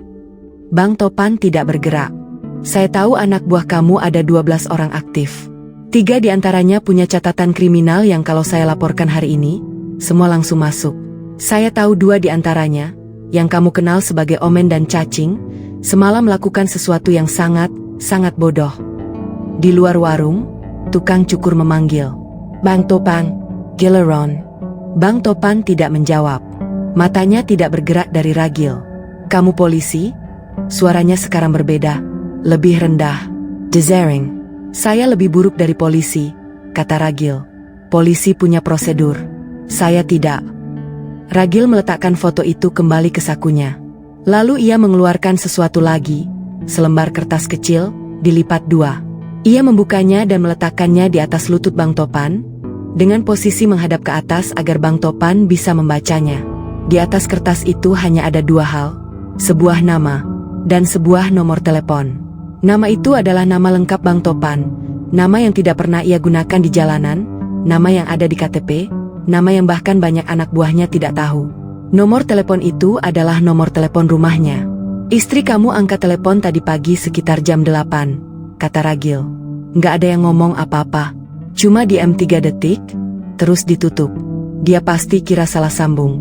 Bang Topan tidak bergerak. Saya tahu anak buah kamu ada 12 orang aktif. 3 diantaranya punya catatan kriminal yang kalau saya laporkan hari ini, semua langsung masuk. Saya tahu 2 diantaranya, yang kamu kenal sebagai Omen dan Cacing, semalam melakukan sesuatu yang sangat bodoh. Di luar warung, tukang cukur memanggil. Bang Topan, Gilleron. Bang Topan tidak menjawab. Matanya tidak bergerak dari Ragil. Kamu polisi? Suaranya sekarang berbeda, lebih rendah. Dezering. Saya lebih buruk dari polisi, kata Ragil. Polisi punya prosedur. Saya tidak. Ragil meletakkan foto itu kembali ke sakunya. Lalu ia mengeluarkan sesuatu lagi, selembar kertas kecil, dilipat 2. Ia membukanya dan meletakkannya di atas lutut Bang Topan, dengan posisi menghadap ke atas agar Bang Topan bisa membacanya. Di atas kertas itu hanya ada 2 hal, sebuah nama, dan sebuah nomor telepon. Nama itu adalah nama lengkap Bang Topan, nama yang tidak pernah ia gunakan di jalanan, nama yang ada di KTP, nama yang bahkan banyak anak buahnya tidak tahu. Nomor telepon itu adalah nomor telepon rumahnya. Istri kamu angkat telepon tadi pagi sekitar jam 8, kata Ragil. Nggak ada yang ngomong apa-apa. Cuma diam 3 detik, terus ditutup. Dia pasti kira salah sambung.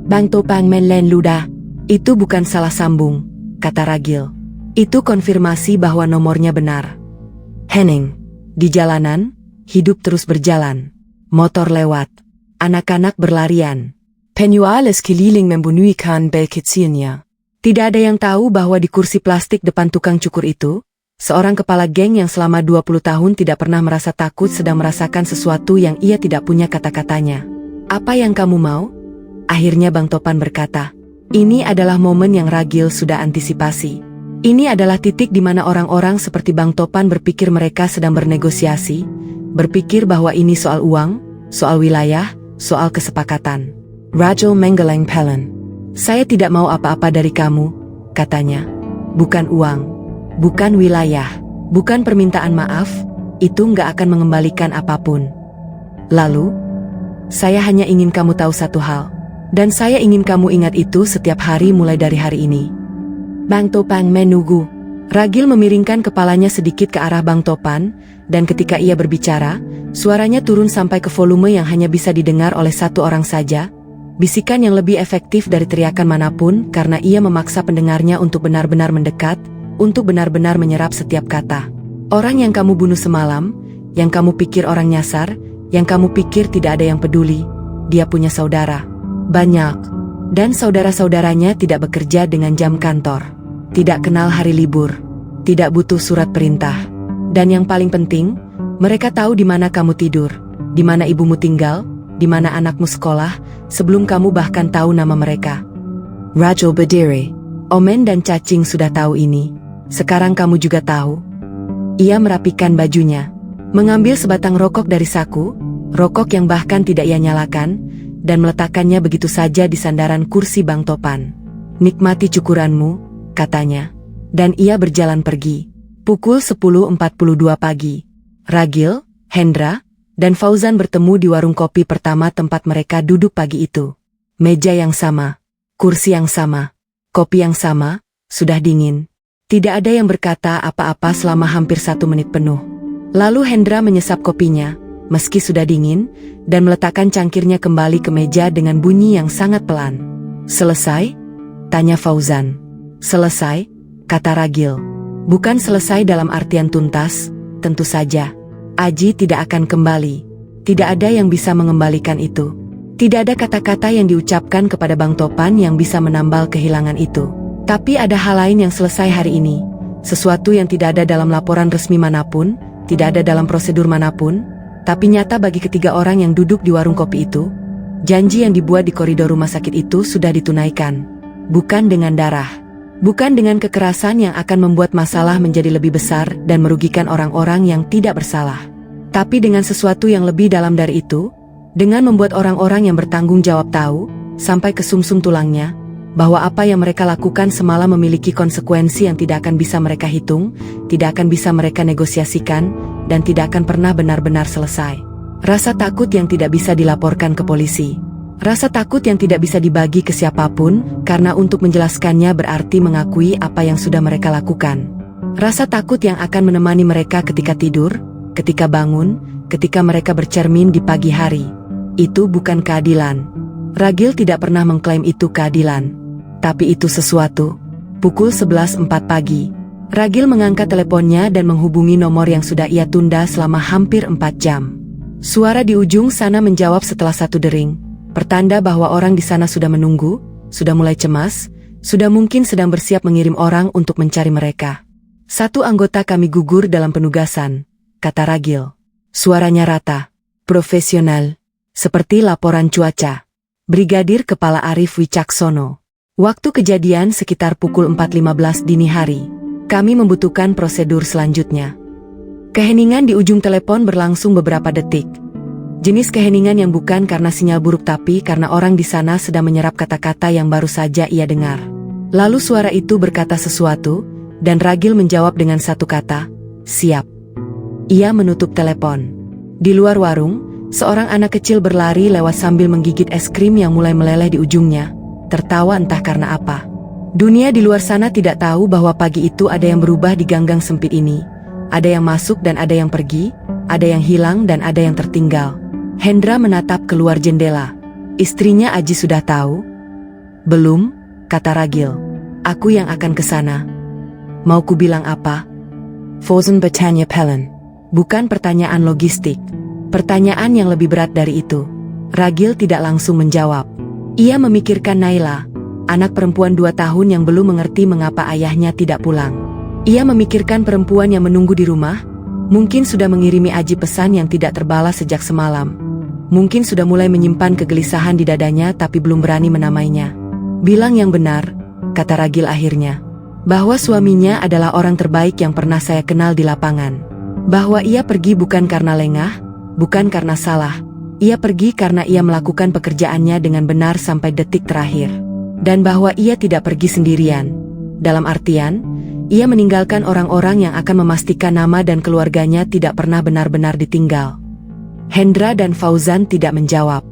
Bang Topan menlen ludah. Itu bukan salah sambung, kata Ragil. Itu konfirmasi bahwa nomornya benar. Henning. Di jalanan, hidup terus berjalan. Motor lewat. Anak-anak berlarian. Penyuales keliling membunyikan bel kecilnya. Tidak ada yang tahu bahwa di kursi plastik depan tukang cukur itu, seorang kepala geng yang selama 20 tahun tidak pernah merasa takut sedang merasakan sesuatu yang ia tidak punya kata-katanya. Apa yang kamu mau? Akhirnya Bang Topan berkata. Ini adalah momen yang Ragil sudah antisipasi. Ini adalah titik di mana orang-orang seperti Bang Topan berpikir mereka sedang bernegosiasi, berpikir bahwa ini soal uang, soal wilayah, soal kesepakatan. Ragil menggeleng pelan. Saya tidak mau apa-apa dari kamu, katanya. Bukan uang, bukan wilayah, bukan permintaan maaf, itu nggak akan mengembalikan apapun. Lalu, saya hanya ingin kamu tahu satu hal, dan saya ingin kamu ingat itu setiap hari mulai dari hari ini. Bang Topan menunggu. Ragil memiringkan kepalanya sedikit ke arah Bang Topan, dan ketika ia berbicara, suaranya turun sampai ke volume yang hanya bisa didengar oleh satu orang saja. Bisikan yang lebih efektif dari teriakan manapun karena ia memaksa pendengarnya untuk benar-benar mendekat, untuk benar-benar menyerap setiap kata. Orang yang kamu bunuh semalam, yang kamu pikir orang nyasar, yang kamu pikir tidak ada yang peduli, dia punya saudara. Banyak. Dan saudara-saudaranya tidak bekerja dengan jam kantor. Tidak kenal hari libur. Tidak butuh surat perintah. Dan yang paling penting, mereka tahu di mana kamu tidur, di mana ibumu tinggal, di mana anakmu sekolah, sebelum kamu bahkan tahu nama mereka. Ragil berdiri. Omen dan Cacing sudah tahu ini. Sekarang kamu juga tahu. Ia merapikan bajunya, mengambil sebatang rokok dari saku, rokok yang bahkan tidak ia nyalakan, dan meletakkannya begitu saja di sandaran kursi Bang Topan. Nikmati cukuranmu, katanya. Dan ia berjalan pergi. Pukul 10.42 pagi. Ragil, Hendra, dan Fauzan bertemu di warung kopi pertama tempat mereka duduk pagi itu. Meja yang sama, kursi yang sama, kopi yang sama, sudah dingin. Tidak ada yang berkata apa-apa selama hampir 1 menit penuh. Lalu Hendra menyesap kopinya, meski sudah dingin, dan meletakkan cangkirnya kembali ke meja dengan bunyi yang sangat pelan. Selesai? Tanya Fauzan. Selesai, kata Ragil. Bukan selesai dalam artian tuntas, tentu saja. Aji tidak akan kembali. Tidak ada yang bisa mengembalikan itu. Tidak ada kata-kata yang diucapkan kepada Bang Topan yang bisa menambal kehilangan itu. Tapi ada hal lain yang selesai hari ini. Sesuatu yang tidak ada dalam laporan resmi manapun, tidak ada dalam prosedur manapun, tapi nyata bagi ketiga orang yang duduk di warung kopi itu. Janji yang dibuat di koridor rumah sakit itu sudah ditunaikan. Bukan dengan darah. Bukan dengan kekerasan yang akan membuat masalah menjadi lebih besar dan merugikan orang-orang yang tidak bersalah. Tapi dengan sesuatu yang lebih dalam dari itu, dengan membuat orang-orang yang bertanggung jawab tahu, sampai ke sumsum tulangnya, bahwa apa yang mereka lakukan semalam memiliki konsekuensi yang tidak akan bisa mereka hitung, tidak akan bisa mereka negosiasikan, dan tidak akan pernah benar-benar selesai. Rasa takut yang tidak bisa dilaporkan ke polisi. Rasa takut yang tidak bisa dibagi ke siapapun, karena untuk menjelaskannya berarti mengakui apa yang sudah mereka lakukan. Rasa takut yang akan menemani mereka ketika tidur, ketika bangun, ketika mereka bercermin di pagi hari. Itu bukan keadilan. Ragil tidak pernah mengklaim itu keadilan. Tapi itu sesuatu. Pukul 11.04 pagi. Ragil mengangkat teleponnya dan menghubungi nomor yang sudah ia tunda selama hampir 4 jam. Suara di ujung sana menjawab setelah 1 dering. Pertanda bahwa orang di sana sudah menunggu, sudah mulai cemas, sudah mungkin sedang bersiap mengirim orang untuk mencari mereka. 1 anggota kami gugur dalam penugasan, kata Ragil. Suaranya rata, profesional, seperti laporan cuaca. Brigadir Kepala Arif Wicaksono. Waktu kejadian sekitar pukul 4.15 dini hari. Kami membutuhkan prosedur selanjutnya. Keheningan di ujung telepon berlangsung beberapa detik. Jenis keheningan yang bukan karena sinyal buruk tapi karena orang di sana sedang menyerap kata-kata yang baru saja ia dengar. Lalu suara itu berkata sesuatu, dan Ragil menjawab dengan 1 kata, siap. Ia menutup telepon. Di luar warung, seorang anak kecil berlari lewat sambil menggigit es krim yang mulai meleleh di ujungnya, tertawa entah karena apa. Dunia di luar sana tidak tahu bahwa pagi itu ada yang berubah di ganggang sempit ini. Ada yang masuk dan ada yang pergi, ada yang hilang dan ada yang tertinggal. Hendra menatap keluar jendela. Istrinya Aji sudah tahu? Belum, kata Ragil. Aku yang akan ke sana. Mau ku bilang apa? Fauzan bertanya pelan. Bukan pertanyaan logistik. Pertanyaan yang lebih berat dari itu. Ragil tidak langsung menjawab. Ia memikirkan Naila, anak perempuan 2 tahun yang belum mengerti mengapa ayahnya tidak pulang. Ia memikirkan perempuan yang menunggu di rumah, mungkin sudah mengirimi Aji pesan yang tidak terbalas sejak semalam. Mungkin sudah mulai menyimpan kegelisahan di dadanya tapi belum berani menamainya. Bilang yang benar, kata Ragil akhirnya. Bahwa suaminya adalah orang terbaik yang pernah saya kenal di lapangan. Bahwa ia pergi bukan karena lengah, bukan karena salah. Ia pergi karena ia melakukan pekerjaannya dengan benar sampai detik terakhir. Dan bahwa ia tidak pergi sendirian. Dalam artian, ia meninggalkan orang-orang yang akan memastikan nama dan keluarganya tidak pernah benar-benar ditinggal. Hendra dan Fauzan tidak menjawab.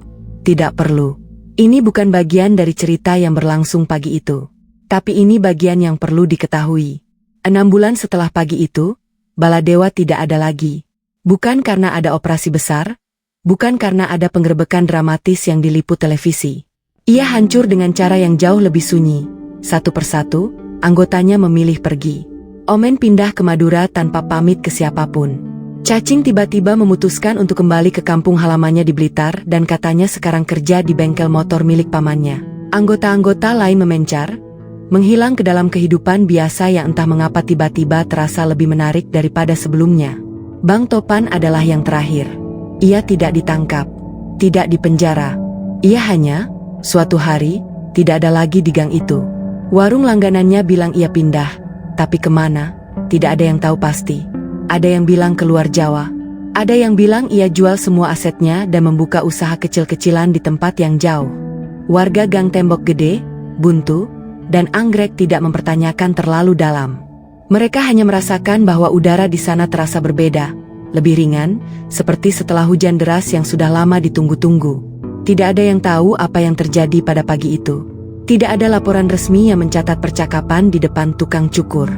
Tidak perlu. Ini bukan bagian dari cerita yang berlangsung pagi itu. Tapi ini bagian yang perlu diketahui. 6 bulan setelah pagi itu, Baladewa tidak ada lagi. Bukan karena ada operasi besar, bukan karena ada penggerbekan dramatis yang diliput televisi. Ia hancur dengan cara yang jauh lebih sunyi. Satu persatu, anggotanya memilih pergi. Omen pindah ke Madura tanpa pamit ke siapapun. Cacing tiba-tiba memutuskan untuk kembali ke kampung halamannya di Blitar dan katanya sekarang kerja di bengkel motor milik pamannya. Anggota-anggota lain memencar, menghilang ke dalam kehidupan biasa yang entah mengapa tiba-tiba terasa lebih menarik daripada sebelumnya. Bang Topan adalah yang terakhir. Ia tidak ditangkap, tidak dipenjara. Ia hanya, suatu hari, tidak ada lagi di gang itu. Warung langganannya bilang ia pindah, tapi kemana? Tidak ada yang tahu pasti. Ada yang bilang keluar Jawa. Ada yang bilang ia jual semua asetnya dan membuka usaha kecil-kecilan di tempat yang jauh. Warga gang Tembok Gede, Buntu, dan Anggrek tidak mempertanyakan terlalu dalam. Mereka hanya merasakan bahwa udara di sana terasa berbeda, lebih ringan, seperti setelah hujan deras yang sudah lama ditunggu-tunggu. Tidak ada yang tahu apa yang terjadi pada pagi itu. Tidak ada laporan resmi yang mencatat percakapan di depan tukang cukur.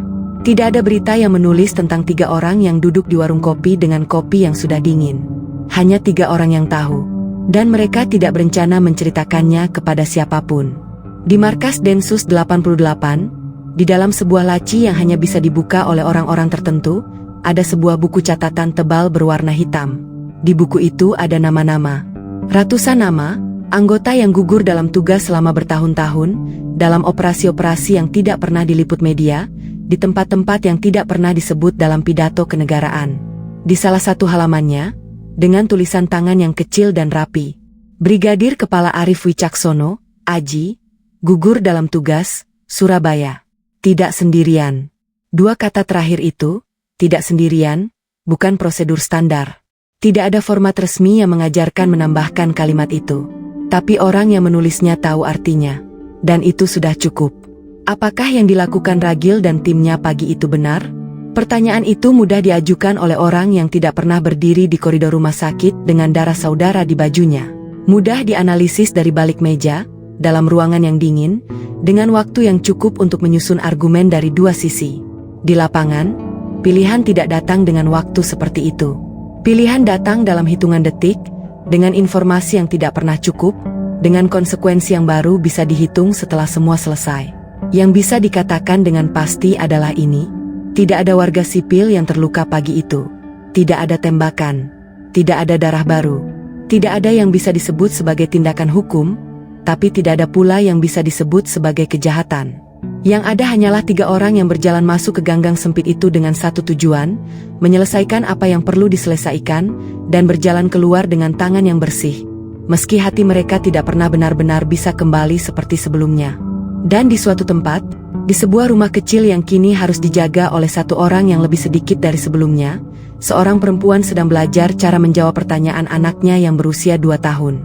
Tidak ada berita yang menulis tentang 3 orang yang duduk di warung kopi dengan kopi yang sudah dingin. Hanya 3 orang yang tahu. Dan mereka tidak berencana menceritakannya kepada siapapun. Di markas Densus 88, di dalam sebuah laci yang hanya bisa dibuka oleh orang-orang tertentu, ada sebuah buku catatan tebal berwarna hitam. Di buku itu ada nama-nama. Ratusan nama, anggota yang gugur dalam tugas selama bertahun-tahun, dalam operasi-operasi yang tidak pernah diliput media, di tempat-tempat yang tidak pernah disebut dalam pidato kenegaraan. Di salah satu halamannya, dengan tulisan tangan yang kecil dan rapi, Brigadir Kepala Arif Wicaksono, Aji, gugur dalam tugas, Surabaya. Tidak sendirian. 2 kata terakhir itu, tidak sendirian, bukan prosedur standar. Tidak ada format resmi yang mengajarkan menambahkan kalimat itu. Tapi orang yang menulisnya tahu artinya. Dan itu sudah cukup. Apakah yang dilakukan Ragil dan timnya pagi itu benar? Pertanyaan itu mudah diajukan oleh orang yang tidak pernah berdiri di koridor rumah sakit dengan darah saudara di bajunya. Mudah dianalisis dari balik meja, dalam ruangan yang dingin, dengan waktu yang cukup untuk menyusun argumen dari 2 sisi. Di lapangan, pilihan tidak datang dengan waktu seperti itu. Pilihan datang dalam hitungan detik, dengan informasi yang tidak pernah cukup, dengan konsekuensi yang baru bisa dihitung setelah semua selesai. Yang bisa dikatakan dengan pasti adalah ini: tidak ada warga sipil yang terluka pagi itu. Tidak ada tembakan. Tidak ada darah baru. Tidak ada yang bisa disebut sebagai tindakan hukum, tapi tidak ada pula yang bisa disebut sebagai kejahatan. Yang ada hanyalah 3 orang yang berjalan masuk ke ganggang sempit itu dengan satu tujuan, menyelesaikan apa yang perlu diselesaikan, dan berjalan keluar dengan tangan yang bersih. Meski hati mereka tidak pernah benar-benar bisa kembali seperti sebelumnya. Dan di suatu tempat, di sebuah rumah kecil yang kini harus dijaga oleh 1 orang yang lebih sedikit dari sebelumnya, seorang perempuan sedang belajar cara menjawab pertanyaan anaknya yang berusia 2 tahun.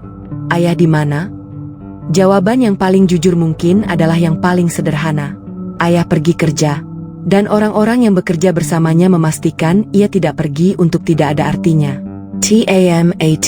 Ayah di mana? Jawaban yang paling jujur mungkin adalah yang paling sederhana. Ayah pergi kerja. Dan orang-orang yang bekerja bersamanya memastikan ia tidak pergi untuk tidak ada artinya. TAMAT